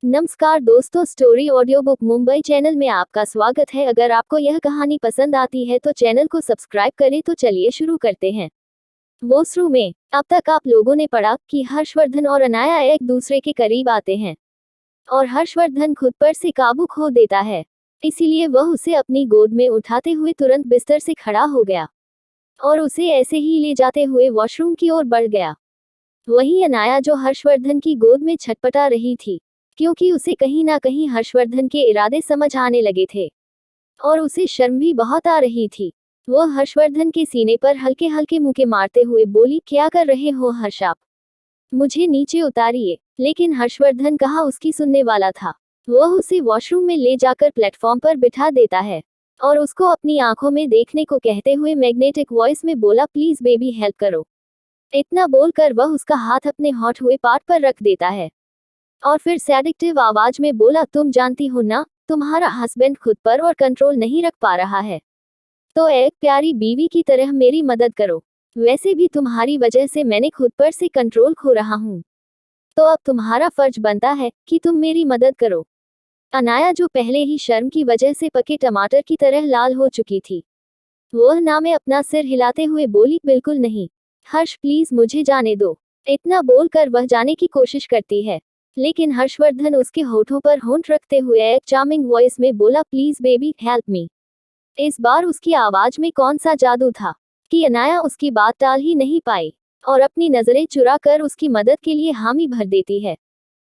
नमस्कार दोस्तों, story audio book Mumbai channel में आपका स्वागत है। अगर आपको यह कहानी पसंद आती है तो चैनल को सब्सक्राइब करें। तो चलिए शुरू करते हैं। वॉशरूम में अब तक आप लोगों ने पढ़ा कि हर्षवर्धन और अनाया एक दूसरे के करीब आते हैं और हर्षवर्धन खुद पर से काबू खो देता है। इसीलिए वह उसे अपनी गोद में उठाते हुए तुरंत बिस्तर से खड़ा हो गया और उसे ऐसे ही ले जाते हुए वॉशरूम की ओर बढ़ गया। वहीं अनाया, जो हर्षवर्धन की गोद में छटपटा रही थी, क्योंकि उसे कहीं ना कहीं हर्षवर्धन के इरादे समझ आने लगे थे और उसे शर्म भी बहुत आ रही थी। वो हर्षवर्धन के सीने पर हल्के हल्के मुक्के मारते हुए बोली, क्या कर रहे हो हर्ष आप? मुझे नीचे उतारिए। लेकिन हर्षवर्धन कहाँ उसकी सुनने वाला था। वह उसे वॉशरूम में ले जाकर प्लेटफॉर्म पर बिठा देता है और उसको अपनी आंखों में देखने को कहते हुए मैग्नेटिक वॉइस में बोला, प्लीज बेबी हेल्प करो। इतना बोलकर वह उसका हाथ अपने हॉट हुए पार्ट पर रख देता है और फिर सैडिक्टिव आवाज में बोला, तुम जानती हो ना, तुम्हारा हस्बैंड खुद पर और कंट्रोल नहीं रख पा रहा है, तो एक प्यारी बीवी की तरह मेरी मदद करो। वैसे भी तुम्हारी वजह से मैंने खुद पर से कंट्रोल खो रहा हूँ, तो अब तुम्हारा फर्ज बनता है कि तुम मेरी मदद करो। अनाया, जो पहले ही शर्म की वजह से पके टमाटर की तरह लाल हो चुकी थी, वह ना में अपना सिर हिलाते हुए बोली, बिल्कुल नहीं हर्ष, प्लीज मुझे जाने दो। इतना बोलकर वह जाने की कोशिश करती है, लेकिन हर्षवर्धन उसके होठों पर होंठ रखते हुए एक चार्मिंग वॉइस में बोला, प्लीज बेबी हेल्प मी। इस बार उसकी आवाज में कौन सा जादू था कि अनाया उसकी बात टाल ही नहीं पाई और अपनी नजरें चुरा कर उसकी मदद के लिए हामी भर देती है।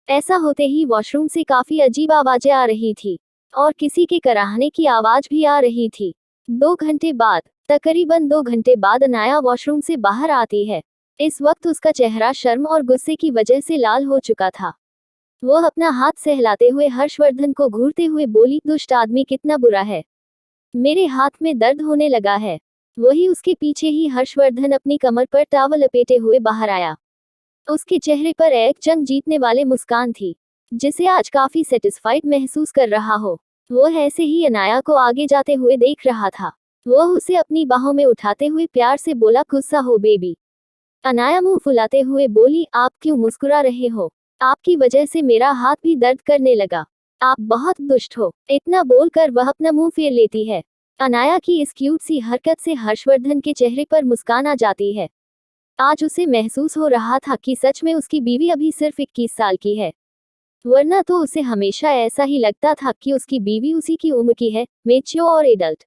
ऐसा होते ही वॉशरूम से काफी अजीब आवाजें आ रही थी और किसी के कराहने की आवाज भी आ रही थी। 2 घंटे बाद, तकरीबन 2 घंटे बाद अनाया वॉशरूम से बाहर आती है। इस वक्त उसका चेहरा शर्म और गुस्से की वजह से लाल हो चुका था। वह अपना हाथ सहलाते हुए हर्षवर्धन को घूरते हुए बोली, दुष्ट आदमी कितना बुरा है, मेरे हाथ में दर्द होने लगा है। वही उसके पीछे ही हर्षवर्धन अपनी कमर पर टॉवल लपेटे हुए बाहर आया। उसके चेहरे पर एक जंग जीतने वाले मुस्कान थी, जिसे आज काफी सेटिस्फाइड महसूस कर रहा हो। वह ऐसे ही अनाया को आगे जाते हुए देख रहा था। वह उसे अपनी बाहों में उठाते हुए प्यार से बोला, गुस्सा हो बेबी। अनाया मुंह फुलाते हुए बोली, आप क्यों मुस्कुरा रहे हो? आपकी वजह से मेरा हाथ भी दर्द करने लगा। आप बहुत दुष्ट हो। इतना बोलकर वह अपना मुंह फेर लेती है। अनाया की इस क्यूट सी हरकत से हर्षवर्धन के चेहरे पर मुस्कान आ जाती है। आज उसे महसूस हो रहा था कि सच में उसकी बीवी अभी सिर्फ 21 साल की है, वरना तो उसे हमेशा ऐसा ही लगता था कि उसकी बीवी उसी की उम्र की है, मैच्योर और एडल्ट।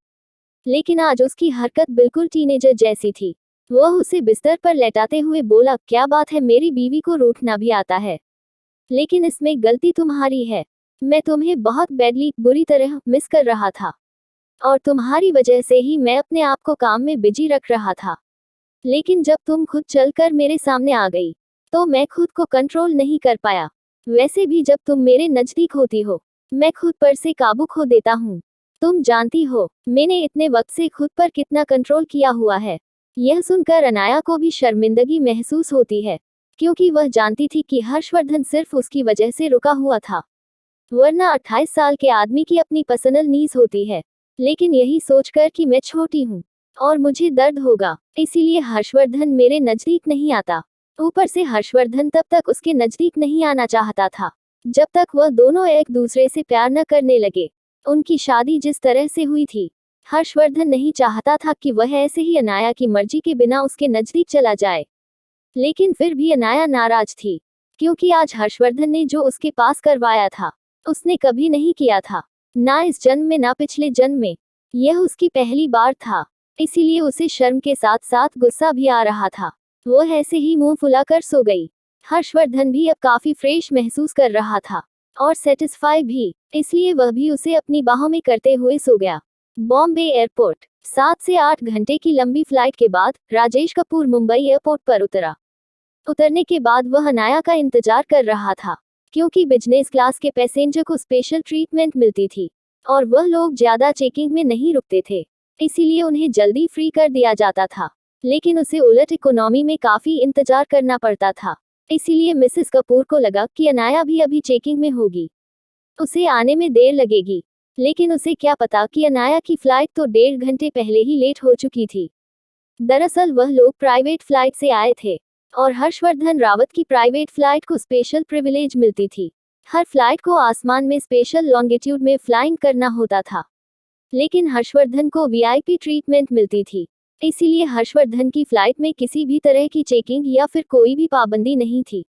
लेकिन आज उसकी हरकत बिल्कुल टीनेजर जैसी थी। वह उसे बिस्तर पर लेटाते हुए बोला, क्या बात है, मेरी बीवी को रूठना भी आता है, लेकिन इसमें गलती तुम्हारी है। मैं तुम्हें बहुत बैडली, बुरी तरह मिस कर रहा था और तुम्हारी वजह से ही मैं अपने आप को काम में बिजी रख रहा था। लेकिन जब तुम खुद चलकर मेरे सामने आ गई, तो मैं खुद को कंट्रोल नहीं कर पाया। वैसे भी जब तुम मेरे नजदीक होती हो, मैं खुद पर से काबू खो देता हूँ। तुम जानती हो मैंने इतने वक्त से खुद पर कितना कंट्रोल किया हुआ है। यह सुनकर अनाया को भी शर्मिंदगी महसूस होती है, क्योंकि वह जानती थी कि हर्षवर्धन सिर्फ उसकी वजह से रुका हुआ था, वरना 28 साल के आदमी की अपनी पर्सनल नीड्स होती है। लेकिन यही सोचकर कि मैं छोटी हूँ और मुझे दर्द होगा, इसीलिए हर्षवर्धन मेरे नजदीक नहीं आता। ऊपर से हर्षवर्धन तब तक उसके नजदीक नहीं आना चाहता था जब तक वह दोनों एक दूसरे से प्यार न करने लगे। उनकी शादी जिस तरह से हुई थी, हर्षवर्धन नहीं चाहता था कि वह ऐसे ही अनाया की मर्जी के बिना उसके नजदीक चला जाए। लेकिन फिर भी अनाया नाराज थी, क्योंकि आज हर्षवर्धन ने जो उसके पास करवाया था, उसने कभी नहीं किया था, ना इस जन्म में ना पिछले जन्म में। यह उसकी पहली बार था, इसीलिए उसे शर्म के साथ साथ गुस्सा भी आ रहा था। वह ऐसे ही मुंह फुलाकर सो गई। हर्षवर्धन भी अब काफी फ्रेश महसूस कर रहा था और सेटिस्फाई भी, इसलिए वह भी उसे अपनी बाहों में करते हुए सो गया। बॉम्बे एयरपोर्ट। 7 से 8 घंटे की लंबी फ्लाइट के बाद राजेश कपूर मुंबई एयरपोर्ट पर उतरा। उतरने के बाद वह अनाया का इंतजार कर रहा था, क्योंकि बिजनेस क्लास के पैसेंजर को स्पेशल ट्रीटमेंट मिलती थी और वह लोग ज्यादा चेकिंग में नहीं रुकते थे, इसीलिए उन्हें जल्दी फ्री कर दिया जाता था। लेकिन उसे उलट इकोनॉमी में काफी इंतजार करना पड़ता था, इसीलिए मिसेस कपूर को लगा कि अनाया भी अभी चेकिंग में होगी, उसे आने में देर लगेगी। लेकिन उसे क्या पता कि अनाया की फ्लाइट तो 1.5 घंटे पहले ही लेट हो चुकी थी। दरअसल वह लोग प्राइवेट फ्लाइट से आए थे और हर्षवर्धन रावत की प्राइवेट फ्लाइट को स्पेशल प्रिविलेज मिलती थी। हर फ्लाइट को आसमान में स्पेशल लॉन्गिट्यूड में फ्लाइंग करना होता था। लेकिन हर्षवर्धन को वीआईपी ट्रीटमेंट मिलती थी। इसीलिए हर्षवर्धन की फ्लाइट में किसी भी तरह की चेकिंग या फिर कोई भी पाबंदी नहीं थी।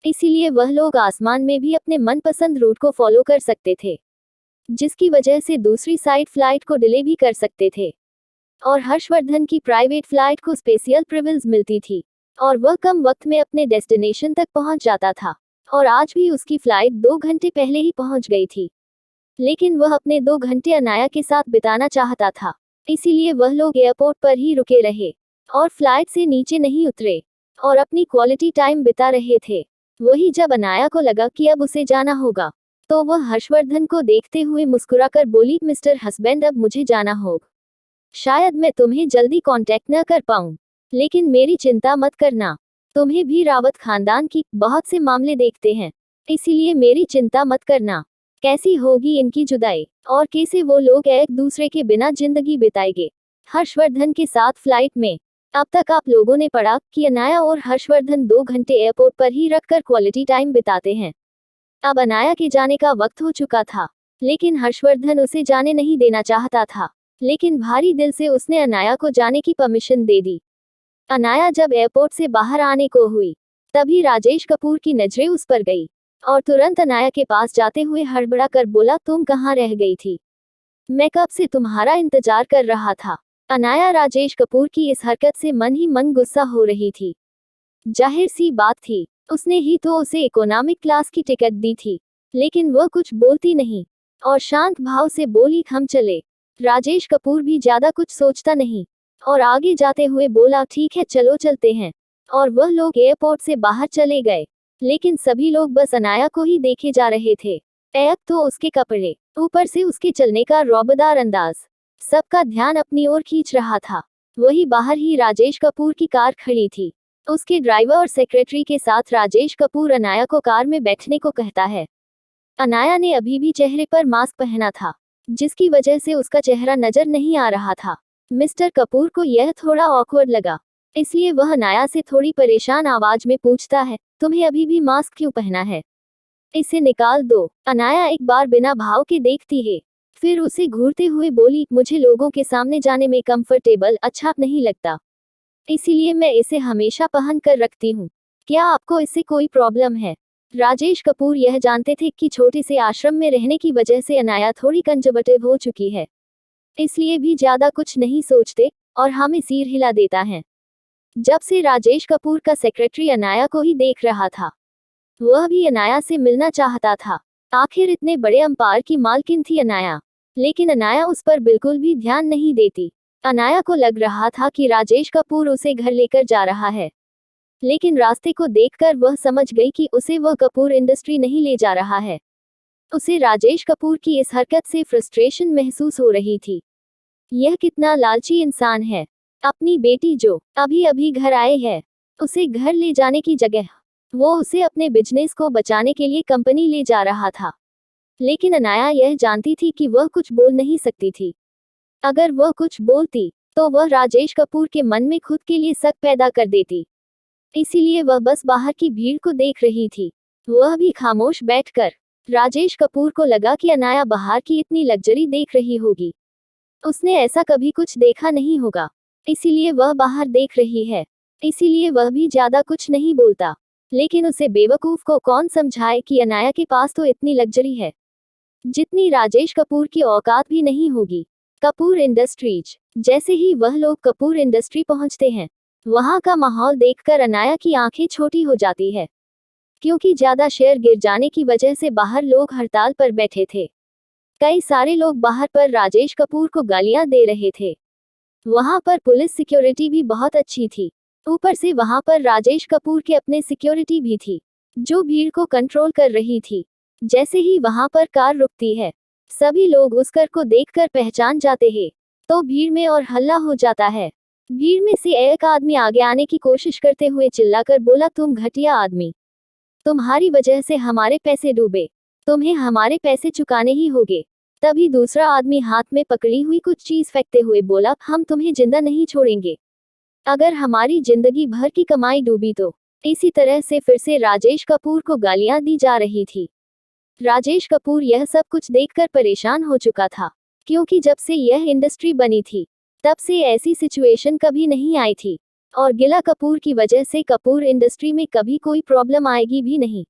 इसीलिए वह लोग आसमान में भी अपने मनपसंद रूट को फॉलो कर सकते थे, जिसकी वजह से दूसरी साइड फ्लाइट को डिले भी कर सकते थे। और हर्षवर्धन की प्राइवेट फ्लाइट को स्पेशल प्रिविलेज मिलती थी और वह कम वक्त में अपने डेस्टिनेशन तक पहुंच जाता था। और आज भी उसकी फ्लाइट 2 घंटे पहले ही पहुंच गई थी। लेकिन वह अपने 2 घंटे अनाया के साथ बिताना चाहता था। इसीलिए वह लोग एयरपोर्ट पर ही रुके रहे और फ्लाइट से नीचे नहीं उतरे और अपनी क्वालिटी टाइम बिता रहे थे। वही जब अनाया को लगा कि अब उसे जाना होगा, तो वह हर्षवर्धन को देखते हुए मुस्कुराकर बोली, मिस्टर हस्बैंड, अब मुझे जाना होगा। शायद मैं तुम्हें जल्दी कांटेक्ट न कर पाऊं, लेकिन मेरी चिंता मत करना। तुम्हें भी रावत खानदान की बहुत से मामले देखते हैं, इसीलिए मेरी चिंता मत करना। कैसी होगी इनकी जुदाई और कैसे वो लोग एक दूसरे के बिना जिंदगी बिताएंगे हर्षवर्धन के साथ फ्लाइट में। अब तक आप लोगों ने पढ़ा कि अनाया और हर्षवर्धन 2 घंटे एयरपोर्ट पर ही रखकर क्वालिटी टाइम बिताते हैं। अब अनाया के जाने का वक्त हो चुका था, लेकिन हर्षवर्धन उसे जाने नहीं देना चाहता था। लेकिन भारी दिल से उसने अनाया को जाने की परमिशन दे दी। अनाया जब एयरपोर्ट से बाहर आने को हुई, तभी राजेश कपूर की नजरें उस पर गई और तुरंत अनाया के पास जाते हुए हड़बड़ा कर बोला, तुम कहाँ रह गई थी? मैं कब से तुम्हारा इंतजार कर रहा था। अनाया राजेश कपूर की इस हरकत से मन ही मन गुस्सा हो रही थी। जाहिर सी बात थी, उसने ही तो उसे इकोनॉमिक क्लास की टिकट दी थी। लेकिन वह कुछ बोलती नहीं और शांत भाव से बोली, हम चले। राजेश कपूर भी ज्यादा कुछ सोचता नहीं और आगे जाते हुए बोला, ठीक है चलो चलते हैं। और वह लोग एयरपोर्ट से बाहर चले गए। लेकिन सभी लोग बस अनाया को ही देखे जा रहे थे। एक तो उसके कपड़े, ऊपर से उसके चलने का रौबदार अंदाज, सबका ध्यान अपनी ओर खींच रहा था। वही बाहर ही राजेश कपूर की कार खड़ी थी। उसके ड्राइवर और सेक्रेटरी के साथ राजेश कपूर अनाया को कार में बैठने को कहता है। अनाया ने अभी भी चेहरे पर मास्क पहना था, जिसकी वजह से उसका चेहरा नजर नहीं आ रहा था। मिस्टर कपूर को यह थोड़ा ऑकवर्ड लगा, इसलिए वह अनाया से थोड़ी परेशान आवाज में पूछता है, तुम्हें अभी भी मास्क क्यों पहना है? इसे निकाल दो। अनाया एक बार बिना भाव के देखती है, फिर उसे घूरते हुए बोली, मुझे लोगों के सामने जाने में कंफर्टेबल अच्छा नहीं लगता, इसीलिए मैं इसे हमेशा पहन कर रखती हूँ। क्या आपको इससे कोई प्रॉब्लम है? राजेश कपूर यह जानते थे कि छोटे से आश्रम में रहने की वजह से अनाया थोड़ी कंजर्वेटिव हो चुकी है, इसलिए भी ज्यादा कुछ नहीं सोचते और हमें सिर हिला देता है। जब से राजेश कपूर का सेक्रेटरी अनाया को ही देख रहा था, वह भी अनाया से मिलना चाहता था। आखिर इतने बड़े अंपायर की मालकिन थी अनाया, लेकिन अनाया उस पर बिल्कुल भी ध्यान नहीं देती। अनाया को लग रहा था कि राजेश कपूर उसे घर लेकर जा रहा है, लेकिन रास्ते को देखकर वह समझ गई कि उसे वह कपूर इंडस्ट्री नहीं ले जा रहा है। उसे राजेश कपूर की इस हरकत से फ्रस्ट्रेशन महसूस हो रही थी। यह कितना लालची इंसान है। अपनी बेटी जो अभी अभी घर आए है, उसे घर ले जाने की जगह वो उसे अपने बिजनेस को बचाने के लिए कंपनी ले जा रहा था। लेकिन अनाया यह जानती थी कि वह कुछ बोल नहीं सकती थी। अगर वह कुछ बोलती तो वह राजेश कपूर के मन में खुद के लिए शक पैदा कर देती। इसीलिए वह बस बाहर की भीड़ को देख रही थी, वह भी खामोश बैठकर। राजेश कपूर को लगा कि अनाया बाहर की इतनी लग्जरी देख रही होगी, उसने ऐसा कभी कुछ देखा नहीं होगा, इसीलिए वह बाहर देख रही है। इसीलिए वह भी ज्यादा कुछ नहीं बोलता। लेकिन उसे बेवकूफ को कौन समझाए कि अनाया के पास तो इतनी लग्जरी है जितनी राजेश कपूर की औकात भी नहीं होगी। कपूर इंडस्ट्रीज। जैसे ही वह लोग कपूर इंडस्ट्री पहुंचते हैं, वहां का माहौल देखकर अनाया की आंखें छोटी हो जाती है, क्योंकि ज्यादा शेयर गिर जाने की वजह से बाहर लोग हड़ताल पर बैठे थे। कई सारे लोग बाहर पर राजेश कपूर को गालियां दे रहे थे। वहां पर पुलिस सिक्योरिटी भी बहुत अच्छी थी। ऊपर से वहां पर राजेश कपूर के अपने सिक्योरिटी भी थी, जो भीड़ को कंट्रोल कर रही थी। जैसे ही वहां पर कार रुकती है, सभी लोग उस कार को देखकर पहचान जाते हैं, तो भीड़ में और हल्ला हो जाता है। भीड़ में से एक आदमी आगे आने की कोशिश करते हुए चिल्लाकर बोला, तुम घटिया आदमी, तुम्हारी वजह से हमारे पैसे डूबे, तुम्हें हमारे पैसे चुकाने ही होंगे। तभी दूसरा आदमी हाथ में पकड़ी हुई कुछ चीज फेंकते हुए बोला, हम तुम्हें जिंदा नहीं छोड़ेंगे, अगर हमारी जिंदगी भर की कमाई डूबी तो। इसी तरह से फिर से राजेश कपूर को गालियां दी जा रही थी। राजेश कपूर यह सब कुछ देखकर परेशान हो चुका था, क्योंकि जब से यह इंडस्ट्री बनी थी तब से ऐसी सिचुएशन कभी नहीं आई थी, और गिला कपूर की वजह से कपूर इंडस्ट्री में कभी कोई प्रॉब्लम आएगी भी नहीं।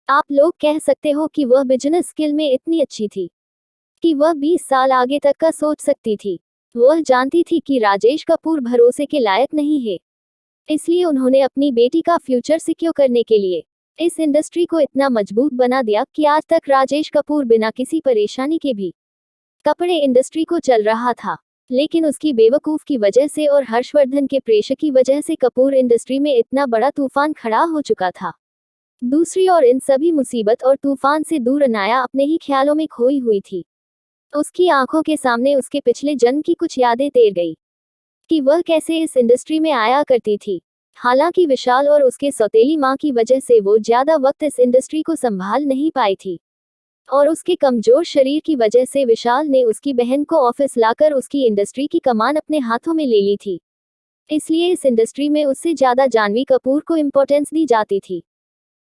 आप लोग कह सकते हो कि वह बिजनेस स्किल में इतनी अच्छी थी कि वह 20 साल आगे तक का सोच सकती थी। वह जानती थी कि राजेश कपूर भरोसे के लायक नहीं है, इसलिए उन्होंने अपनी बेटी का फ्यूचर सिक्योर करने के लिए इस इंडस्ट्री को इतना मजबूत बना दिया कि आज तक राजेश कपूर बिना किसी परेशानी के भी कपड़े इंडस्ट्री को चल रहा था। लेकिन उसकी बेवकूफ की वजह से और हर्षवर्धन के प्रेशर की वजह से कपूर इंडस्ट्री में इतना बड़ा तूफान खड़ा हो चुका था। दूसरी ओर इन सभी मुसीबत और तूफान से दूर अनाया अपने ही ख्यालों में खोई हुई थी। उसकी आंखों के सामने उसके पिछले जन्म की कुछ यादें तैर गई कि वह कैसे इस इंडस्ट्री में आया करती थी। हालांकि विशाल और उसके सौतेली मां की वजह से वो ज्यादा वक्त इस इंडस्ट्री को संभाल नहीं पाई थी, और उसके कमजोर शरीर की वजह से विशाल ने उसकी बहन को ऑफिस लाकर उसकी इंडस्ट्री की कमान अपने हाथों में ले ली थी। इसलिए इस इंडस्ट्री में उससे ज्यादा जानवी कपूर को इम्पोर्टेंस दी जाती थी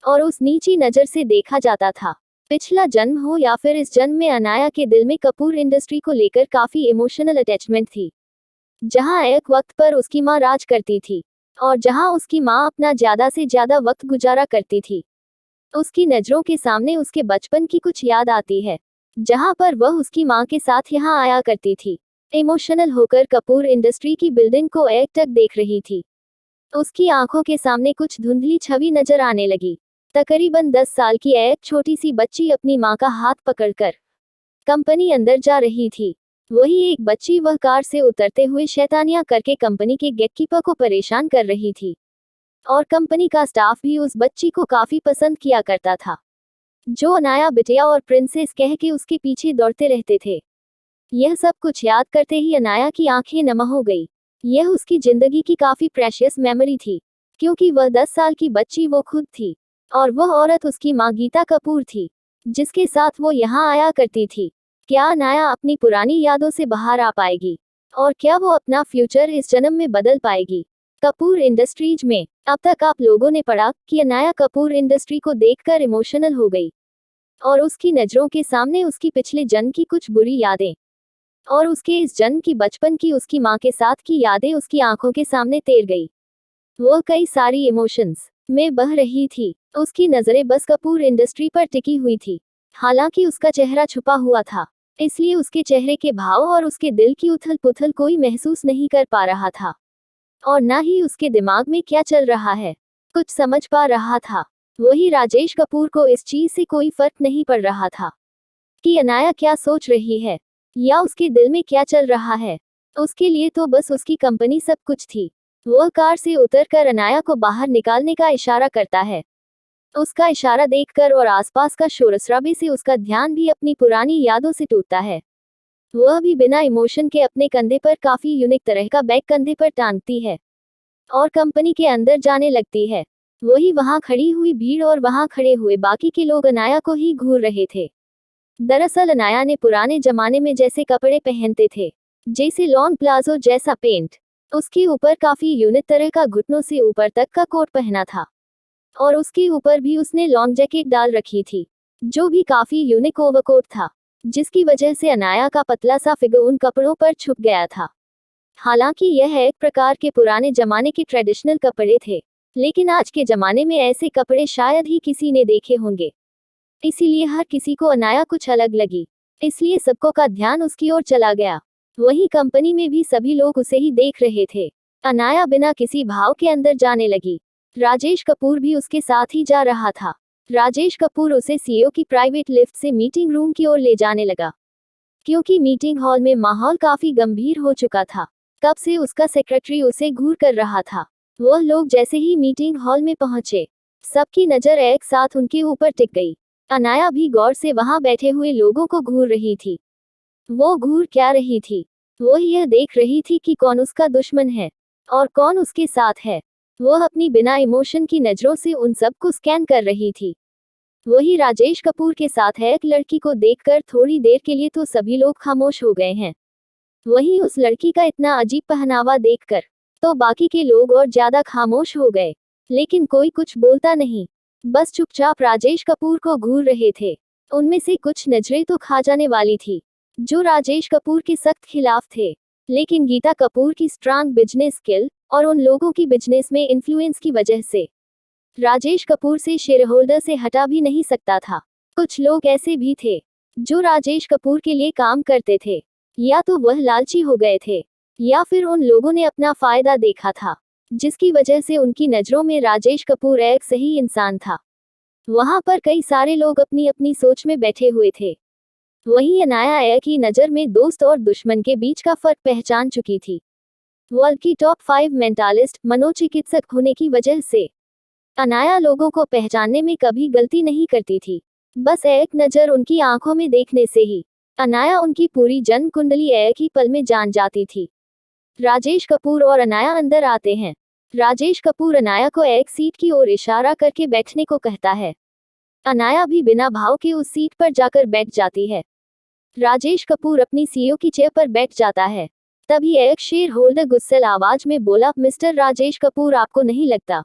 और उस नीची नजर से देखा जाता था। पिछला जन्म हो या फिर इस जन्म में अनाया के दिल में कपूर इंडस्ट्री को लेकर काफी इमोशनल अटैचमेंट थी। जहां एक वक्त पर उसकी मां राज करती थी और जहां उसकी मां अपना ज्यादा से ज्यादा वक्त गुजारा करती थी, उसकी नजरों के सामने उसके बचपन की कुछ याद आती है, जहां पर वह उसकी मां के साथ यहां आया करती थी। इमोशनल होकर कपूर इंडस्ट्री की बिल्डिंग को एकटक देख रही थी। उसकी आंखों के सामने कुछ धुंधली छवि नजर आने लगी। तकरीबन 10 साल की एक छोटी सी बच्ची अपनी मां का हाथ पकड़कर कंपनी अंदर जा रही थी। वही एक बच्ची वह कार से उतरते हुए शैतानियां करके कंपनी के गेटकीपर को परेशान कर रही थी, और कंपनी का स्टाफ भी उस बच्ची को काफी पसंद किया करता था, जो अनाया बिटिया और प्रिंसेस कह के उसके पीछे दौड़ते रहते थे। यह सब कुछ याद करते ही अनाया की आंखें नम हो गई। यह उसकी जिंदगी की काफी प्रेशियस मेमोरी थी, क्योंकि वह 10 साल की बच्ची वो खुद थी, और वह औरत उसकी मां गीता कपूर थी, जिसके साथ वो यहाँ आया करती थी। क्या अनाया अपनी पुरानी यादों से बाहर आ पाएगी, और क्या वो अपना फ्यूचर इस जन्म में बदल पाएगी? कपूर इंडस्ट्रीज में अब तक आप लोगों ने पढ़ा कि अनाया कपूर इंडस्ट्री को देखकर इमोशनल हो गई, और उसकी नजरों के सामने उसकी पिछले जन्म की कुछ बुरी यादें और उसके इस जन्म की बचपन की उसकी मां के साथ की यादें उसकी आंखों के सामने तैर गई। वो कई सारी इमोशंस में बह रही थी। उसकी नजरें बस कपूर इंडस्ट्री पर टिकी हुई थी। हालांकि उसका चेहरा छुपा हुआ था, इसलिए उसके चेहरे के भाव और उसके दिल की उथल पुथल कोई महसूस नहीं कर पा रहा था, और ना ही उसके दिमाग में क्या चल रहा है कुछ समझ पा रहा था। वही राजेश कपूर को इस चीज से कोई फर्क नहीं पड़ रहा था कि अनाया क्या सोच रही है या उसके दिल में क्या चल रहा है। उसके लिए तो बस उसकी कंपनी सब कुछ थी। वह कार से उतरकर अनाया को बाहर निकालने का इशारा करता है। उसका इशारा देखकर और आसपास का शोरशराबे से उसका ध्यान भी अपनी पुरानी यादों से टूटता है। वह भी बिना इमोशन के अपने कंधे पर काफी यूनिक तरह का बैग कंधे पर टांगती है और कंपनी के अंदर जाने लगती है। वही वहां खड़ी हुई भीड़ और वहां खड़े हुए बाकी के लोग अनाया को ही घूर रहे थे। दरअसल अनाया ने पुराने जमाने में जैसे कपड़े पहनते थे, जैसे लॉन्ग प्लाजो जैसा पेंट, उसके ऊपर काफी यूनिक तरह का घुटनों से ऊपर तक का कोट पहना था, और उसके ऊपर भी उसने लॉन्ग जैकेट डाल रखी थी, जो भी काफी यूनिक ओवरकोट था, जिसकी वजह से अनाया का पतला सा फिगर उन कपड़ों पर छुप गया था। हालांकि यह एक प्रकार के पुराने जमाने के ट्रेडिशनल कपड़े थे, लेकिन आज के जमाने में ऐसे कपड़े शायद ही किसी ने देखे होंगे, इसीलिए हर किसी को अनाया कुछ अलग लगी। इसलिए सबको का ध्यान उसकी ओर चला गया। वहीं कंपनी में भी सभी लोग उसे ही देख रहे थे। अनाया बिना किसी भाव के अंदर जाने लगी। राजेश कपूर भी उसके साथ ही जा रहा था। राजेश कपूर उसे सीईओ की प्राइवेट लिफ्ट से मीटिंग रूम की ओर ले जाने लगा, क्योंकि मीटिंग हॉल में माहौल काफी गंभीर हो चुका था। कब से उसका सेक्रेटरी उसे घूर कर रहा था। वह लोग जैसे ही मीटिंग हॉल में पहुंचे, सबकी नजर एक साथ उनके ऊपर टिक गई। अनाया भी गौर से वहां बैठे हुए लोगों को घूर रही थी। वो घूर क्या रही थी? वो यह देख रही थी कि कौन उसका दुश्मन है और कौन उसके साथ है। वह अपनी बिना इमोशन की नजरों से उन सबको स्कैन कर रही थी। वही राजेश कपूर के साथ एक लड़की को देखकर थोड़ी देर के लिए तो सभी लोग खामोश हो गए हैं। वहीं उस लड़की का इतना अजीब पहनावा देखकर तो बाकी के लोग और ज्यादा खामोश हो गए, लेकिन कोई कुछ बोलता नहीं, बस चुपचाप राजेश कपूर को घूर रहे थे। उनमें से कुछ नजरें तो खा जाने वाली थी, जो राजेश कपूर के सख्त खिलाफ थे। लेकिन गीता कपूर की स्ट्रांग बिजनेस स्किल और उन लोगों की बिजनेस में इन्फ्लुएंस की वजह से राजेश कपूर से शेयर होल्डर से हटा भी नहीं सकता था। कुछ लोग ऐसे भी थे जो राजेश कपूर के लिए काम करते थे, या तो वह लालची हो गए थे, या फिर उन लोगों ने अपना फायदा देखा था, जिसकी वजह से उनकी नजरों में राजेश कपूर एक सही इंसान था। वहां पर कई सारे लोग अपनी अपनी सोच में बैठे हुए थे। वहीं अनाया एक ही नजर में दोस्त और दुश्मन के बीच का फर्क पहचान चुकी थी। वर्ल्ड की टॉप 5 मेंटालिस्ट मनोचिकित्सक होने की वजह से अनाया लोगों को पहचानने में कभी गलती नहीं करती थी। बस एक नजर उनकी आंखों में देखने से ही अनाया उनकी पूरी जन्म कुंडली एक ही पल में जान जाती थी। राजेश कपूर और अनाया अंदर आते हैं। राजेश कपूर अनाया को एक सीट की ओर इशारा करके बैठने को कहता है। अनाया भी बिना भाव के उस सीट पर जाकर बैठ जाती है। राजेश कपूर अपनी सीईओ की चेयर पर बैठ जाता है। तभी एक शेयर होल्डर गुस्सैल आवाज में बोला, मिस्टर राजेश कपूर, आपको नहीं लगता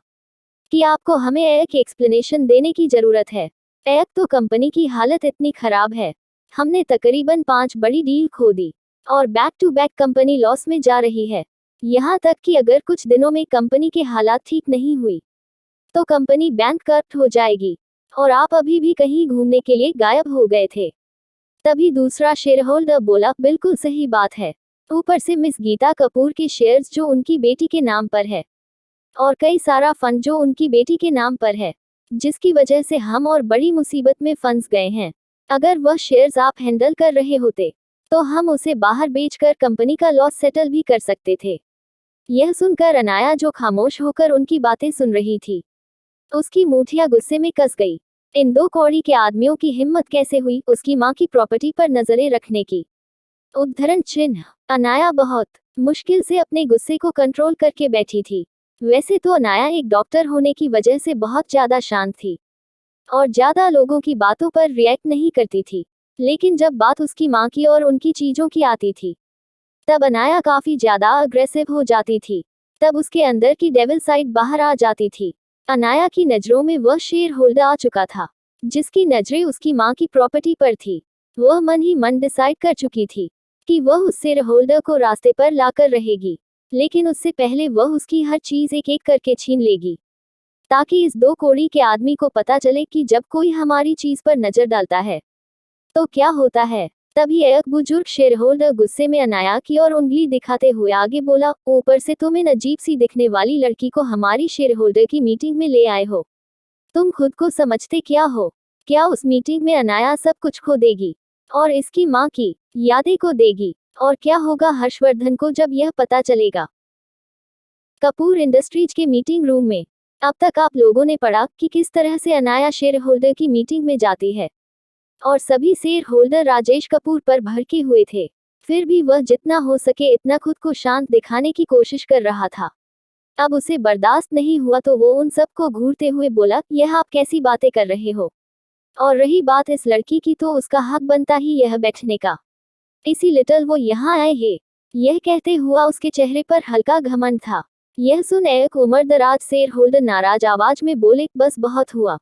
कि आपको हमें एक एक्सप्लेनेशन देने की जरूरत है? एक तो कंपनी की हालत इतनी खराब है, हमने तकरीबन 5 बड़ी डील खो दी और back to back company loss में जा रही है। यहाँ तक कि अगर कुछ दिनों में कंपनी के हालात ठीक नहीं हुई तो कंपनी बैंकक्रप्ट हो जाएगी, और आप अभी भी कहीं घूमने के लिए गायब हो गए थे। तभी दूसरा शेयर होल्डर बोला, बिल्कुल सही बात है, ऊपर से मिस गीता कपूर के शेयर्स जो उनकी बेटी के नाम पर है, और कई सारा फंड जो उनकी बेटी के नाम पर है, जिसकी वजह से हम और बड़ी मुसीबत में फंस गए हैं। अगर वह शेयर्स आप हैंडल कर रहे होते तो हम उसे बाहर बेचकर कंपनी का लॉस सेटल भी कर सकते थे। यह सुनकर अनाया, जो खामोश होकर उनकी बातें सुन रही थी, उसकी मूठियां गुस्से में कस गई। इन दो कौड़ी के आदमियों की हिम्मत कैसे हुई उसकी मां की प्रॉपर्टी पर नजरें रखने की? उद्धरण चिन्ह। अनाया बहुत मुश्किल से अपने गुस्से को कंट्रोल करके बैठी थी। वैसे तो अनाया एक डॉक्टर होने की वजह से बहुत ज्यादा शांत थी और ज्यादा लोगों की बातों पर रिएक्ट नहीं करती थी, लेकिन जब बात उसकी मां की और उनकी चीजों की आती थी तब अनाया काफी ज्यादा अग्रेसिव हो जाती थी। तब उसके अंदर की डेविल साइड बाहर आ जाती थी। अनाया की नजरों में वह शेयर होल्डर आ चुका था जिसकी नजरें उसकी मां की प्रॉपर्टी पर थी। वह मन ही मन डिसाइड कर चुकी थी कि वह उस शेयर होल्डर को रास्ते पर लाकर रहेगी, लेकिन उससे पहले वह उसकी हर चीज एक एक करके छीन लेगी, ताकि इस दो कौड़ी के आदमी को पता चले कि जब कोई हमारी चीज पर नजर डालता है तो क्या होता है। तभी एक बुजुर्ग शेयर होल्डर गुस्से में अनाया की और उंगली दिखाते हुए आगे बोला, ऊपर से तुम इन अजीब सी दिखने वाली लड़की को हमारी शेयर होल्डर की मीटिंग में ले आए हो। तुम खुद को समझते क्या हो? क्या उस मीटिंग में अनाया सब कुछ खो देगी और इसकी मां की यादें को देगी? और क्या होगा हर्षवर्धन को जब यह पता चलेगा? कपूर इंडस्ट्रीज के मीटिंग रूम में अब तक आप लोगों ने पढ़ा कि किस तरह से अनाया शेयर होल्डर की मीटिंग में जाती है, और सभी शेयर होल्डर राजेश कपूर पर भड़के हुए थे। फिर भी वह जितना हो सके इतना खुद को शांत दिखाने की कोशिश कर रहा था। अब उसे बर्दाश्त नहीं हुआ तो वो उन सबको घूरते हुए बोला, यह आप कैसी बातें कर रहे हो? और रही बात इस लड़की की, तो उसका हक बनता ही यह बैठने का, इसी लिटल वो यहाँ आए हैं। यह कहते हुआ उसके चेहरे पर हल्का घमंड था। यह सुन एक उम्रदराज शेयर होल्डर नाराज आवाज में बोले, बस बहुत हुआ।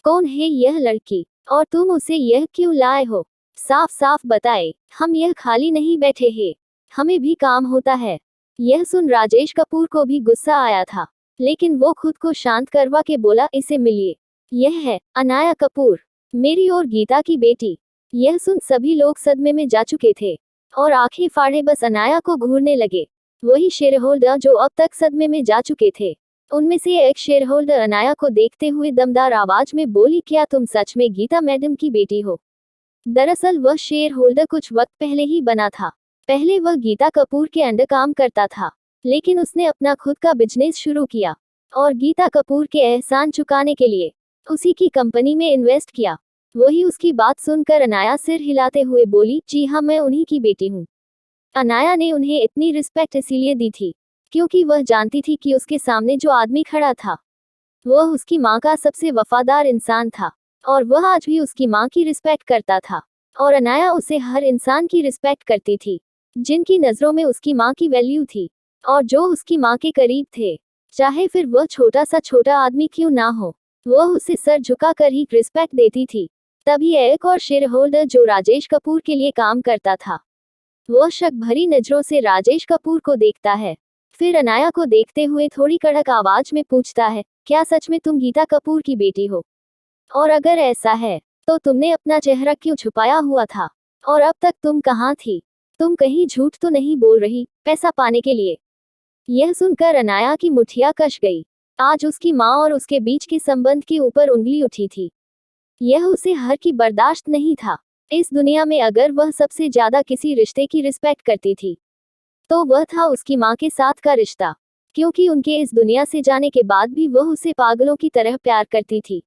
कौन है यह लड़की और तुम उसे यह क्यों लाए हो? साफ साफ बताए, हम यह खाली नहीं बैठे हैं, हमें भी काम होता है। यह सुन राजेश कपूर को भी गुस्सा आया था, लेकिन वो खुद को शांत करवा के बोला, इसे मिलिए, यह है अनाया कपूर, मेरी और गीता की बेटी। यह सुन सभी लोग सदमे में जा चुके थे और आंखें फाड़े बस अनाया को घूरने लगे। वही शेयर होल्डर जो अब तक सदमे में जा चुके थे, उनमें से एक शेयर होल्डर अनाया को देखते हुए दमदार आवाज में बोली, क्या तुम सच में गीता मैडम की बेटी हो? दरअसल वह शेयर होल्डर कुछ वक्त पहले ही बना था। पहले वह गीता कपूर के अंडर काम करता था, लेकिन उसने अपना खुद का बिजनेस शुरू किया और गीता कपूर के एहसान चुकाने के लिए उसी की कंपनी में इन्वेस्ट किया। वही उसकी बात सुनकर अनाया सिर हिलाते हुए बोली, जी हाँ, मैं उन्हीं की बेटी हूँ। अनाया ने उन्हें इतनी रिस्पेक्ट इसीलिए दी थी क्योंकि वह जानती थी कि उसके सामने जो आदमी खड़ा था वह उसकी माँ का सबसे वफादार इंसान था, और वह आज भी उसकी माँ की रिस्पेक्ट करता था। और अनाया उसे हर इंसान की रिस्पेक्ट करती थी जिनकी नज़रों में उसकी माँ की वैल्यू थी और जो उसकी माँ के करीब थे, चाहे फिर वह छोटा सा छोटा आदमी क्यों ना हो, वह उसे सर झुकाकर ही रिस्पेक्ट देती थी। तभी एक और शेयर होल्डर जो राजेश कपूर के लिए काम करता था, वह शक भरी नजरों से राजेश कपूर को देखता है। फिर अनाया को देखते हुए थोड़ी कड़क आवाज में पूछता है, क्या सच में तुम गीता कपूर की बेटी हो? और अगर ऐसा है तो तुमने अपना चेहरा क्यों छुपाया हुआ था? और अब तक तुम कहाँ थी? तुम कहीं झूठ तो नहीं बोल रही, पैसा पाने के लिए? यह सुनकर अनाया की मुठिया कस गई। आज उसकी माँ और उसके बीच के संबंध के ऊपर उंगली उठी थी। यह उसे हर की बर्दाश्त नहीं था। इस दुनिया में अगर वह सबसे ज्यादा किसी रिश्ते की रिस्पेक्ट करती थी तो वह था उसकी माँ के साथ का रिश्ता, क्योंकि उनके इस दुनिया से जाने के बाद भी वह उसे पागलों की तरह प्यार करती थी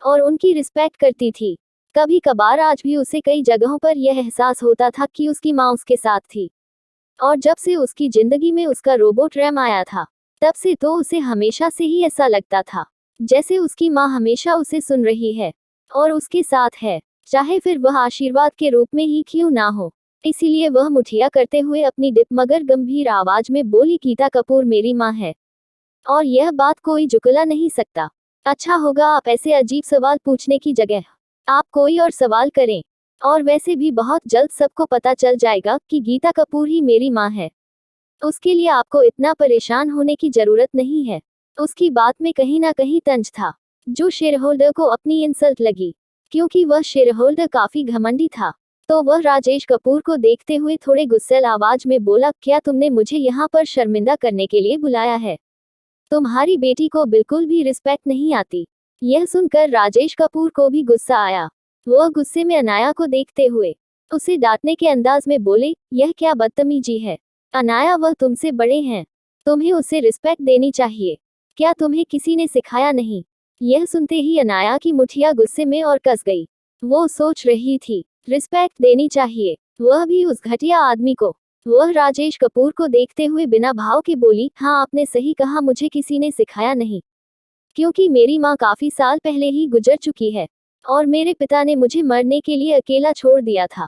और उनकी रिस्पेक्ट करती थी। कभी कभार आज भी उसे कई जगहों पर यह एहसास होता था कि उसकी माँ उसके साथ थी। और जब से उसकी जिंदगी में उसका रोबोट रैम आया था, तब से तो उसे हमेशा से ही ऐसा लगता था जैसे उसकी माँ हमेशा उसे सुन रही है और उसके साथ है, चाहे फिर वह आशीर्वाद के रूप में ही क्यों ना हो। इसीलिए वह मुठिया करते हुए अपनी डिप मगर गंभीर आवाज में बोली, गीता कपूर मेरी माँ है और यह बात कोई झुकला नहीं सकता। अच्छा होगा आप ऐसे अजीब सवाल पूछने की जगह आप कोई और सवाल करें। और वैसे भी बहुत जल्द सबको पता चल जाएगा कि गीता कपूर ही मेरी माँ है। उसके लिए आपको इतना परेशान होने की जरूरत नहीं है। उसकी बात में कहीं ना कहीं तंज था, जो शेयर होल्डर को अपनी इंसल्ट लगी, क्योंकि वह शेयर होल्डर काफी घमंडी था। तो वह राजेश कपूर को देखते हुए थोड़े गुस्सैल आवाज में बोला, क्या तुमने मुझे यहाँ पर शर्मिंदा करने के लिए बुलाया है? तुम्हारी बेटी को बिल्कुल भी रिस्पेक्ट नहीं आती। यह सुनकर राजेश कपूर को भी गुस्सा आया। वह गुस्से में अनाया को देखते हुए उसे डांटने के अंदाज में बोले, यह क्या बदतमीजी है? अनाया, वह तुमसे बड़े हैं, तुम्हें उसे रिस्पेक्ट देनी चाहिए। क्या तुम्हें किसी ने सिखाया नहीं? यह सुनते ही अनाया की मुठिया गुस्से में और कस गई। वो सोच रही थी, रिस्पेक्ट देनी चाहिए, वह भी उस घटिया आदमी को। वह राजेश कपूर को देखते हुए बिना भाव के बोली, हाँ आपने सही कहा, मुझे किसी ने सिखाया नहीं, क्योंकि मेरी माँ काफी साल पहले ही गुजर चुकी है और मेरे पिता ने मुझे मरने के लिए अकेला छोड़ दिया था।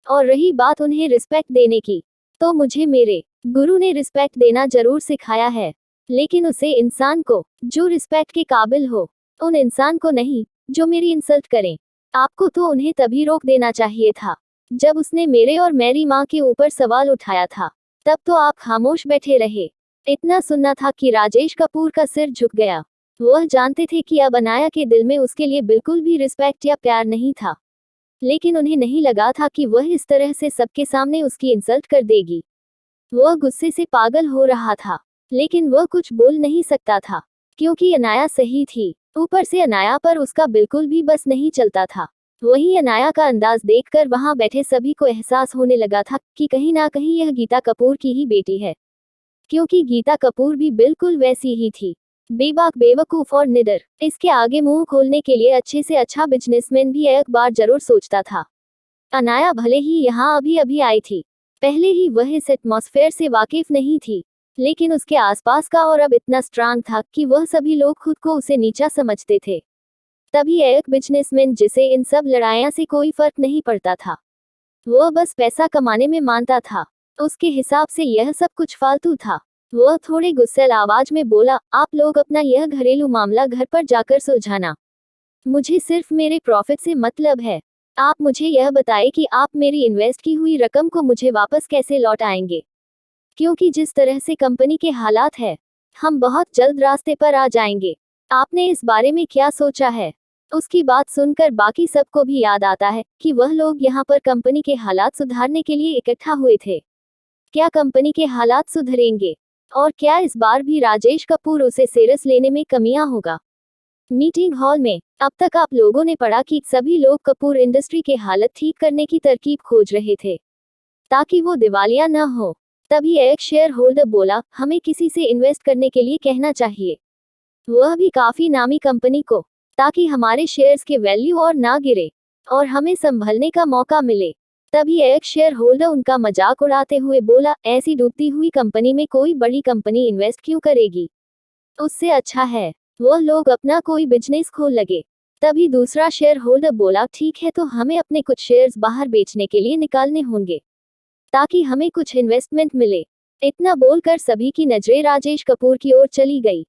और रही बात उन्हें रिस्पेक्ट देने की, तो मुझे मेरे गुरु ने रिस्पेक्ट देना जरूर सिखाया है, लेकिन उसे इंसान को जो रिस्पेक्ट के काबिल हो, उन इंसान को नहीं जो मेरी इंसल्ट करें। आपको तो उन्हें तभी रोक देना चाहिए था जब उसने मेरे और मेरी माँ के ऊपर सवाल उठाया था, तब तो आप खामोश बैठे रहे। इतना सुनना था कि राजेश कपूर का सिर झुक गया। वह जानते थे कि अब अनाया के दिल में उसके लिए बिल्कुल भी रिस्पेक्ट या प्यार नहीं था, लेकिन उन्हें नहीं लगा था कि वह इस तरह से सबके सामने उसकी इंसल्ट कर देगी। वह गुस्से से पागल हो रहा था, लेकिन वह कुछ बोल नहीं सकता था, क्योंकि अनाया सही थी। ऊपर से अनाया पर उसका बिल्कुल भी बस नहीं चलता था। वहीं अनाया का अंदाज देखकर वहां बैठे सभी को एहसास होने लगा था कि कहीं ना कहीं यह गीता कपूर की ही बेटी है, क्योंकि गीता कपूर भी बिल्कुल वैसी ही थी, बेबाक, बेवकूफ और निडर। इसके आगे मुंह खोलने के लिए अच्छे से अच्छा बिजनेसमैन भी एक बार जरूर सोचता था। अनाया भले ही यहाँ अभी अभी आई थी, पहले ही वह इस एटमॉस्फेयर से वाकिफ नहीं थी, लेकिन उसके आसपास का और अब इतना स्ट्रांग था कि वह सभी लोग खुद को उसे नीचा समझते थे। तभी एक बिजनेसमैन जिसे इन सब लड़ाइयाँ से कोई फर्क नहीं पड़ता था, वह बस पैसा कमाने में मानता था, उसके हिसाब से यह सब कुछ फालतू था। वह थोड़े गुस्सैल आवाज में बोला, आप लोग अपना यह घरेलू मामला घर पर जाकर सुलझाना, मुझे सिर्फ मेरे प्रॉफिट से मतलब है। आप मुझे यह बताएं कि आप मेरी इन्वेस्ट की हुई रकम को मुझे वापस कैसे लौट आएंगे, क्योंकि जिस तरह से कंपनी के हालात है, हम बहुत जल्द रास्ते पर आ जाएंगे। आपने इस बारे में क्या सोचा है? उसकी बात सुनकर बाकी सबको भी याद आता है कि वह लोग यहाँ पर कंपनी के हालात सुधारने के लिए इकट्ठा हुए थे। क्या कंपनी के हालात सुधरेंगे? और क्या इस बार भी राजेश कपूर उसे सीरियस लेने में कमियां होगा? मीटिंग हॉल में अब तक आप लोगों ने पढ़ा कि सभी लोग कपूर इंडस्ट्री के हालत ठीक करने की तरकीब खोज रहे थे, ताकि वो दिवालिया न हो। तभी एक शेयर होल्डर बोला, हमें किसी से इन्वेस्ट करने के लिए कहना चाहिए, वह भी काफी नामी कंपनी को, ताकि हमारे शेयर्स के वैल्यू और ना गिरे और हमें संभलने का मौका मिले। तभी एक शेयर होल्डर उनका मजाक उड़ाते हुए बोला, ऐसी डूबती हुई कंपनी में कोई बड़ी कंपनी इन्वेस्ट क्यों करेगी? उससे अच्छा है वो लोग अपना कोई बिजनेस खोल लगे। तभी दूसरा शेयर होल्डर बोला, ठीक है, तो हमें अपने कुछ शेयर्स बाहर बेचने के लिए निकालने होंगे, ताकि हमें कुछ इन्वेस्टमेंट मिले। इतना बोलकर सभी की नजरें राजेश कपूर की ओर चली गई,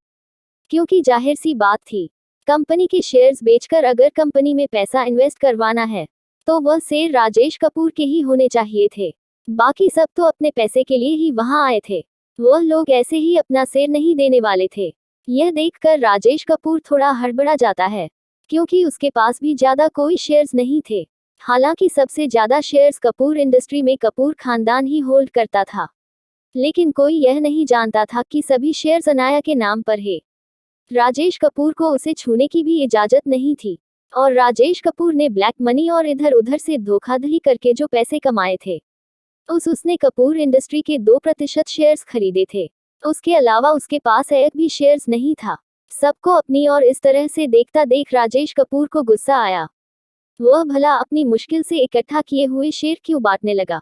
क्योंकि जाहिर सी बात थी, कंपनी के शेयर्स बेचकर अगर कंपनी में पैसा इन्वेस्ट करवाना है तो वह शेयर राजेश कपूर के ही होने चाहिए थे। बाकी सब तो अपने पैसे के लिए ही वहां आए थे, वह लोग ऐसे ही अपना शेयर नहीं देने वाले थे। यह देखकर राजेश कपूर थोड़ा हड़बड़ा जाता है, क्योंकि उसके पास भी ज्यादा कोई शेयर्स नहीं थे। हालांकि सबसे ज्यादा शेयर्स कपूर इंडस्ट्री में कपूर खानदान ही होल्ड करता था, लेकिन कोई यह नहीं जानता था कि सभी शेयर्स अनाया के नाम पर है। राजेश कपूर को उसे छूने की भी इजाजत नहीं थी, और राजेश कपूर ने ब्लैक मनी और इधर उधर से धोखाधड़ी करके जो पैसे कमाए थे उसने कपूर इंडस्ट्री के 2% शेयर्स खरीदे थे। उसके अलावा उसके पास एक भी शेयर्स नहीं था। सबको अपनी और इस तरह से देखता देख राजेश कपूर को गुस्सा आया। वह भला अपनी मुश्किल से इकट्ठा किए हुए शेयर क्यों बांटने लगा।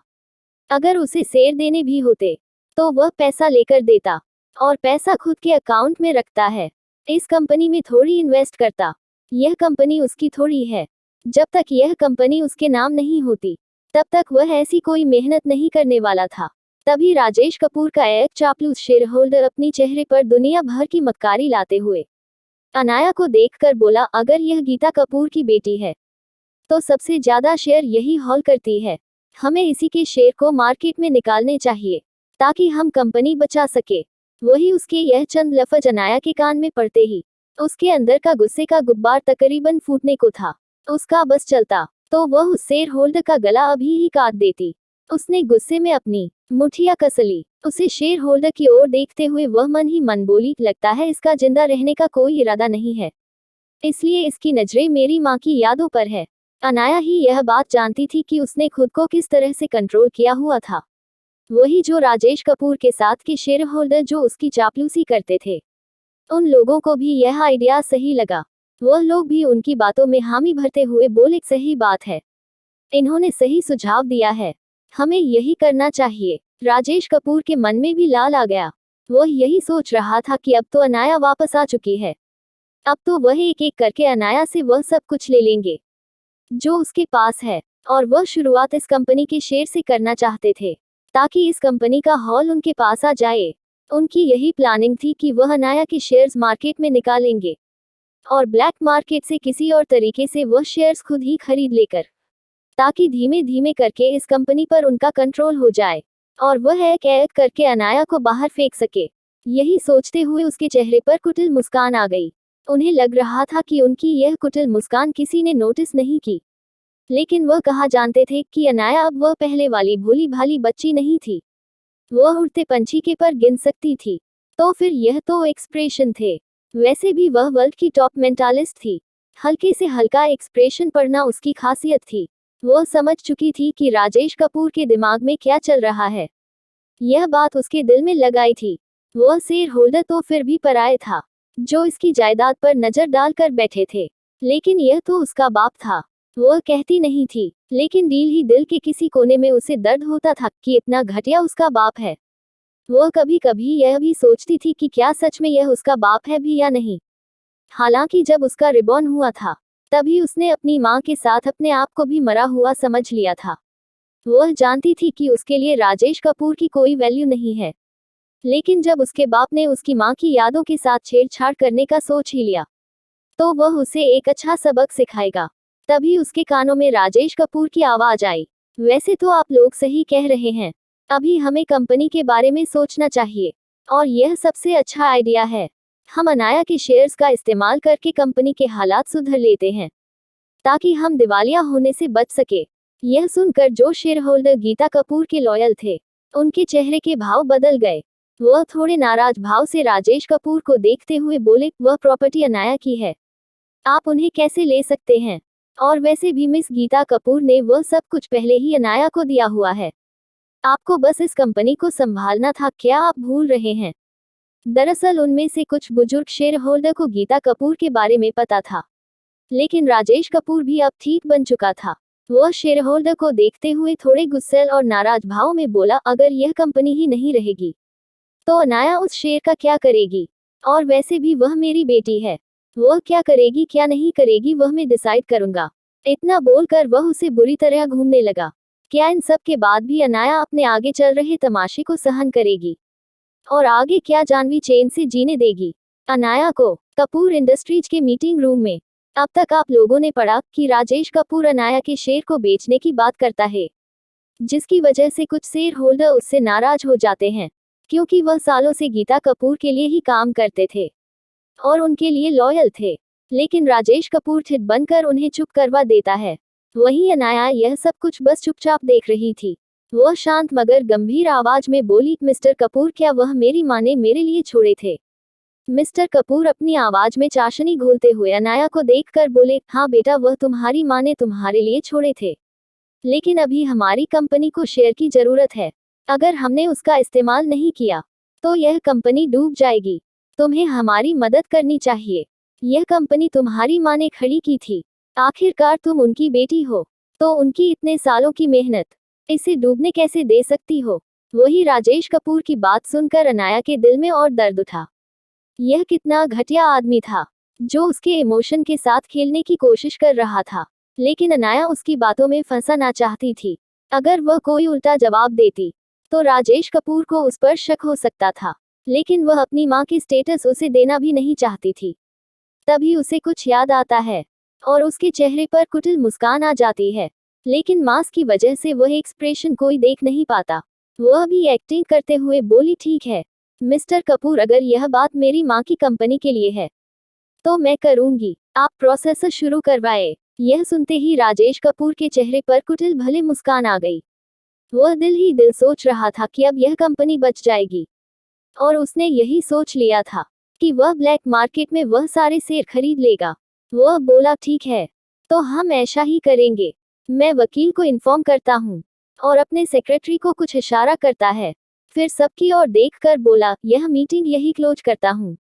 अगर उसे शेयर देने भी होते तो वह पैसा लेकर देता, और पैसा खुद के अकाउंट में रखता है। इस कंपनी में थोड़ी इन्वेस्ट करता। यह कंपनी उसकी थोड़ी है। जब तक यह कंपनी उसके नाम नहीं होती तब तक वह ऐसी कोई मेहनत नहीं करने वाला था। तभी राजेश कपूर का एक चापलूस शेयर होल्डर अपनी चेहरे पर दुनिया भर की मक्कारी लाते हुए अनाया को देखकर बोला, अगर यह गीता कपूर की बेटी है तो सबसे ज्यादा शेयर यही होल्ड करती है। हमें इसी के शेयर को मार्केट में निकालने चाहिए ताकि हम कंपनी बचा सके। वही उसके यह चंद लफ्ज अनाया के कान में पड़ते ही उसके अंदर का गुस्से का गुब्बार तकरीबन फूटने को था। उसका बस चलता तो वह उस शेयर होल्डर का गला अभी ही काट देती। उसने गुस्से में अपनी मुठिया कस ली। उसे शेयर होल्डर की ओर देखते हुए वह मन ही मन बोली, लगता है इसका जिंदा रहने का कोई इरादा नहीं है, इसलिए इसकी नजरें मेरी माँ की यादों पर है। अनाया ही यह बात जानती थी कि उसने खुद को किस तरह से कंट्रोल किया हुआ था। वही जो राजेश कपूर के साथ के शेयर होल्डर जो उसकी चापलूसी करते थे, उन लोगों को भी यह आइडिया सही लगा। वह लोग भी उनकी बातों में हामी भरते हुए बोले, सही बात है, इन्होंने सही सुझाव दिया है, हमें यही करना चाहिए। राजेश कपूर के मन में भी लाल आ गया। वह यही सोच रहा था कि अब तो अनाया वापस आ चुकी है, अब तो वह एक एक करके अनाया से वह सब कुछ ले लेंगे जो उसके पास है। और वह शुरुआत इस कंपनी के शेयर से करना चाहते थे ताकि इस कंपनी का हॉल उनके पास आ जाए। उनकी यही प्लानिंग थी कि वह अनाया के शेयर्स मार्केट में निकालेंगे और ब्लैक मार्केट से किसी और तरीके से वह शेयर्स खुद ही खरीद लेकर, ताकि धीमे धीमे करके इस कंपनी पर उनका कंट्रोल हो जाए और वह एक एक करके अनाया को बाहर फेंक सके। यही सोचते हुए उसके चेहरे पर कुटिल मुस्कान आ गई। उन्हें लग रहा था कि उनकी यह कुटिल मुस्कान किसी ने नोटिस नहीं की, लेकिन वह कहाँ जानते थे कि अनाया अब वह पहले वाली भोली भाली बच्ची नहीं थी। वह उड़ते पंछी के पर गिन सकती थी। तो फिर यह तो एक्सप्रेशन थे। वैसे भी वह वर्ल्ड की टॉप मेंटालिस्ट थी। हल्के से हल्का एक्सप्रेशन पढ़ना उसकी खासियत थी। वह समझ चुकी थी कि राजेश कपूर के दिमाग में क्या चल रहा है। यह बात उसके दिल में लगाई थी। वह शेयर होल्डर तो फिर भी पराये था, जो इसकी जायदाद पर नजर डालकर बैठे थे, लेकिन यह तो उसका बाप था। वह कहती नहीं थी, लेकिन दिल ही दिल के किसी कोने में उसे दर्द होता था कि इतना घटिया उसका बाप है। वह कभी कभी यह भी सोचती थी कि क्या सच में यह उसका बाप है भी या नहीं। हालांकि जब उसका रिबॉर्न हुआ था तभी उसने अपनी माँ के साथ अपने आप को भी मरा हुआ समझ लिया था। वह जानती थी कि उसके लिए राजेश कपूर की कोई वैल्यू नहीं है, लेकिन जब उसके बाप ने उसकी माँ की यादों के साथ छेड़छाड़ करने का सोच ही लिया तो वह उसे एक अच्छा सबक सिखाएगा। तभी उसके कानों में राजेश कपूर की आवाज आई, वैसे तो आप लोग सही कह रहे हैं, अभी हमें कंपनी के बारे में सोचना चाहिए और यह सबसे अच्छा आइडिया है। हम अनाया के शेयर्स का इस्तेमाल करके कंपनी के हालात सुधर लेते हैं ताकि हम दिवालिया होने से बच सके। यह सुनकर जो शेयर होल्डर गीता कपूर के लॉयल थे, उनके चेहरे के भाव बदल गए। वह थोड़े नाराज भाव से राजेश कपूर को देखते हुए बोले, वह प्रॉपर्टी अनाया की है, आप उन्हें कैसे ले सकते हैं? और वैसे भी मिस गीता कपूर ने वह सब कुछ पहले ही अनाया को दिया हुआ है। आपको बस इस कंपनी को संभालना था, क्या आप भूल रहे हैं? दरअसल उनमें से कुछ बुजुर्ग शेयर होल्डर को गीता कपूर के बारे में पता था, लेकिन राजेश कपूर भी अब ठीक बन चुका था। वह शेयर होल्डर को देखते हुए थोड़े गुस्से और नाराज भाव में बोला, अगर यह कंपनी ही नहीं रहेगी तो अनाया उस शेयर का क्या करेगी? और वैसे भी वह मेरी बेटी है, वह क्या करेगी क्या नहीं करेगी वह मैं डिसाइड करूंगा। इतना बोलकर वह उसे बुरी तरह घूमने लगा। क्या इन सब के बाद भी अनाया अपने आगे चल रहे तमाशे को सहन करेगी? और आगे क्या जानवी चैन से जीने देगी? अनाया को कपूर इंडस्ट्रीज के मीटिंग रूम में। अब तक आप लोगों ने पढ़ा कि राजेश कपूर अनाया के शेयर को बेचने की बात करता है, जिसकी वजह से कुछ शेयर होल्डर उससे नाराज हो जाते हैं, क्योंकि वह सालों से गीता कपूर के लिए ही काम करते थे और उनके लिए लॉयल थे। लेकिन राजेश कपूर ठिठ बनकर उन्हें चुप करवा देता है। वहीं अनाया यह सब कुछ बस चुपचाप देख रही थी। वह शांत मगर गंभीर आवाज में बोली, मिस्टर कपूर, क्या वह मेरी माँ ने मेरे लिए छोड़े थे? मिस्टर कपूर अपनी आवाज में चाशनी घोलते हुए अनाया को देखकर बोले, हाँ बेटा, वह तुम्हारी माँ ने तुम्हारे लिए छोड़े थे, लेकिन अभी हमारी कंपनी को शेयर की जरूरत है। अगर हमने उसका इस्तेमाल नहीं किया तो यह कंपनी डूब जाएगी। तुम्हें हमारी मदद करनी चाहिए। यह कंपनी तुम्हारी माँ ने खड़ी की थी, आखिरकार तुम उनकी बेटी हो, तो उनकी इतने सालों की मेहनत इसे डूबने कैसे दे सकती हो? वही राजेश कपूर की बात सुनकर अनाया के दिल में और दर्द उठा। यह कितना घटिया आदमी था जो उसके इमोशन के साथ खेलने की कोशिश कर रहा था, लेकिन अनाया उसकी बातों में फंसा ना चाहती थी। अगर वह कोई उल्टा जवाब देती तो राजेश कपूर को उस पर शक हो सकता था, लेकिन वह अपनी माँ की स्टेटस उसे देना भी नहीं चाहती थी। तभी उसे कुछ याद आता है और उसके चेहरे पर कुटिल मुस्कान आ जाती है, लेकिन मास्क की वजह से वह एक्सप्रेशन कोई देख नहीं पाता। वह भी एक्टिंग करते हुए बोली, ठीक है मिस्टर कपूर, अगर यह बात मेरी माँ की कंपनी के लिए है तो मैं करूंगी। आप प्रोसेस शुरू करवाए। यह सुनते ही राजेश कपूर के चेहरे पर कुटिल भले मुस्कान आ गई। वह दिल ही दिल सोच रहा था कि अब यह कंपनी बच जाएगी, और उसने यही सोच लिया था कि वह ब्लैक मार्केट में वह सारे शेयर खरीद लेगा। वह बोला, ठीक है, तो हम ऐसा ही करेंगे। मैं वकील को इन्फॉर्म करता हूँ, और अपने सेक्रेटरी को कुछ इशारा करता है। फिर सबकी ओर देखकर बोला, यह मीटिंग यही क्लोज करता हूँ।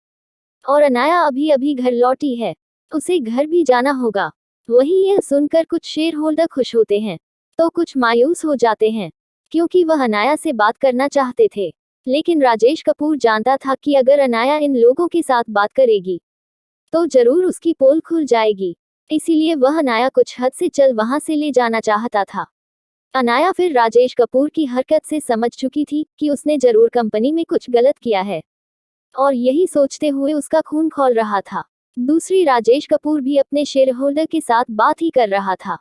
और अनाया अभी अभी घर लौटी है, उसे घर भी जाना होगा। वहीं यह सुनकर कुछ शेयर होल्डर खुश होते हैं तो कुछ मायूस हो जाते हैं, क्योंकि वह अनाया से बात करना चाहते थे। लेकिन राजेश कपूर जानता था कि अगर अनाया इन लोगों के साथ बात करेगी तो जरूर उसकी पोल खुल जाएगी, इसीलिए वह अनाया कुछ हद से चल वहां से ले जाना चाहता था। अनाया फिर राजेश कपूर की हरकत से समझ चुकी थी कि उसने जरूर कंपनी में कुछ गलत किया है, और यही सोचते हुए उसका खून खौल रहा था। दूसरी राजेश कपूर भी अपने शेयर होल्डर के साथ बात ही कर रहा था।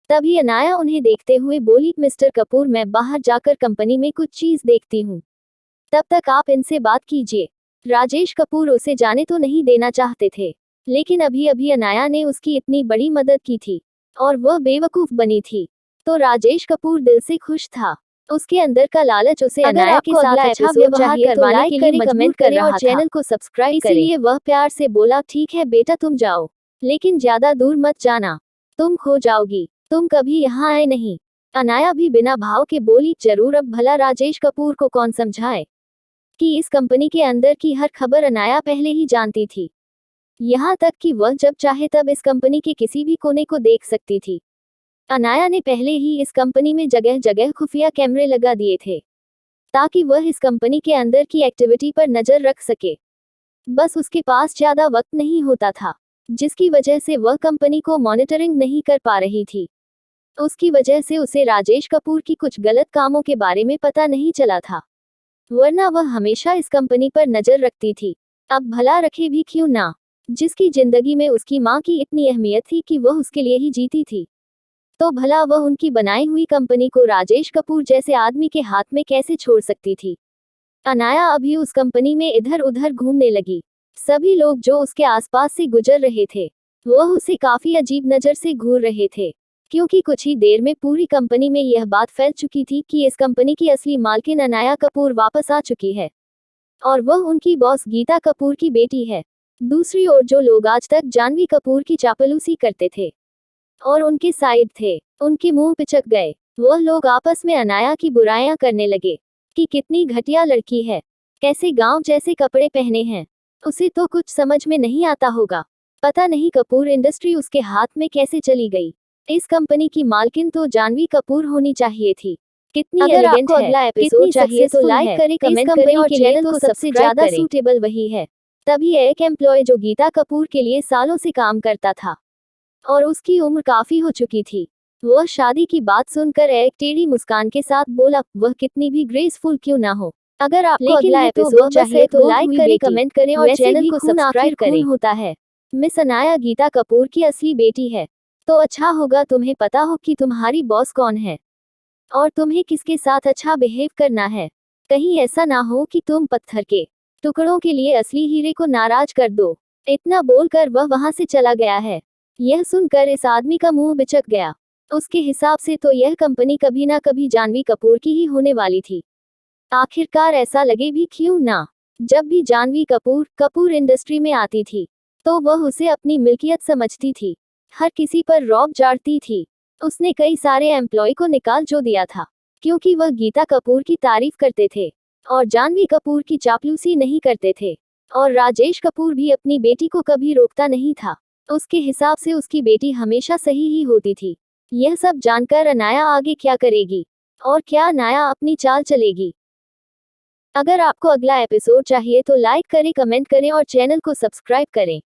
तभी अनाया उन्हें देखते हुए बोली, मिस्टर कपूर, मैं बाहर जाकर कंपनी में कुछ चीज देखती हूँ, तब तक आप इनसे बात कीजिए। राजेश कपूर उसे जाने तो नहीं देना चाहते थे, लेकिन अभी अभी अनाया ने उसकी इतनी बड़ी मदद की थी और वह बेवकूफ बनी थी, तो राजेश कपूर दिल से खुश था। उसके अंदर का लालच उसे अनाया के साथ अच्छा व्यवहार करवाने के लिए कमेंट करें और चैनल को सब्सक्राइब करें। इसीलिए वह प्यार से बोला, ठीक है बेटा, तुम जाओ, लेकिन ज्यादा दूर मत जाना, तुम खो जाओगी, तुम कभी यहाँ आए नहीं। अनाया भी बिना भाव के बोली, जरूर। अब भला राजेश कपूर को कौन समझाए कि इस कंपनी के अंदर की हर खबर अनाया पहले ही जानती थी, यहाँ तक कि वह जब चाहे तब इस कंपनी के किसी भी कोने को देख सकती थी। अनाया ने पहले ही इस कंपनी में जगह जगह खुफिया कैमरे लगा दिए थे, ताकि वह इस कंपनी के अंदर की एक्टिविटी पर नजर रख सके। बस उसके पास ज्यादा वक्त नहीं होता था, जिसकी वजह से वह कंपनी को मॉनिटरिंग नहीं कर पा रही थी। उसकी वजह से उसे राजेश कपूर की कुछ गलत कामों के बारे में पता नहीं चला था, वरना वह हमेशा इस कंपनी पर नजर रखती थी। अब भला रखे भी क्यों ना, जिसकी जिंदगी में उसकी माँ की इतनी अहमियत थी कि वह उसके लिए ही जीती थी, तो भला वह उनकी बनाई हुई कंपनी को राजेश कपूर जैसे आदमी के हाथ में कैसे छोड़ सकती थी। अनाया अभी उस कंपनी में इधर उधर घूमने लगी। सभी लोग जो उसके आसपास से गुजर रहे थे वह उसे काफी अजीब नजर से घूर रहे थे, क्योंकि कुछ ही देर में पूरी कंपनी में यह बात फैल चुकी थी कि इस कंपनी की असली मालकिन अनाया कपूर वापस आ चुकी है, और वह उनकी बॉस गीता कपूर की बेटी है। दूसरी ओर जो लोग आज तक जानवी कपूर की चापलूसी करते थे और उनके साइड थे, उनके मुंह पिचक गए। वह लोग आपस में अनाया की बुराइयां करने लगे कि कितनी घटिया लड़की है, कैसे गांव जैसे कपड़े पहने हैं, उसे तो कुछ समझ में नहीं आता होगा, पता नहीं कपूर इंडस्ट्री उसके हाथ में कैसे चली गई। इस कंपनी की मालकिन तो जानवी कपूर होनी चाहिए थी। कितनी एलिगेंट है, अगला एपिसोड चाहिए तो लाइक करें, कमेंट करें और चैनल को सबसे ज्यादा सूटेबल वही है। तभी एक एम्प्लॉय जो गीता कपूर के लिए सालों से काम करता था और उसकी उम्र काफी हो चुकी थी, वह शादी की बात सुनकर एक टेढ़ी मुस्कान के साथ बोला, वह कितनी भी ग्रेसफुल क्यों ना हो, अगर आपको अगला एपिसोड चाहिए तो लाइक करें, कमेंट करें और चैनल को सब्सक्राइब करें। होता है मिस अनाया गीता कपूर की असली बेटी है, तो अच्छा होगा तुम्हें पता हो कि तुम्हारी बॉस कौन है और तुम्हें किसके साथ अच्छा बिहेव करना है। कहीं ऐसा ना हो कि तुम पत्थर के टुकड़ों के लिए असली हीरे को नाराज कर दो। इतना बोलकर वह वहां से चला गया है। यह सुनकर इस आदमी का मुंह बिचक गया। उसके हिसाब से तो यह कंपनी कभी ना कभी जानवी कपूर की ही होने वाली थी। आखिरकार ऐसा लगे भी क्यों ना, जब भी जानवी कपूर इंडस्ट्री में आती थी तो वह उसे अपनी मिल्कियत समझती थी, हर किसी पर रौब झाड़ती थी। उसने कई सारे एम्प्लॉय को निकाल जो दिया था क्योंकि वह गीता कपूर की तारीफ करते थे और जानवी कपूर की चापलूसी नहीं करते थे। और राजेश कपूर भी अपनी बेटी को कभी रोकता नहीं था। उसके हिसाब से उसकी बेटी हमेशा सही ही होती थी। यह सब जानकर अनाया आगे क्या करेगी और क्या अनाया अपनी चाल चलेगी। अगर आपको अगला एपिसोड चाहिए तो लाइक करें, कमेंट करें और चैनल को सब्सक्राइब करें।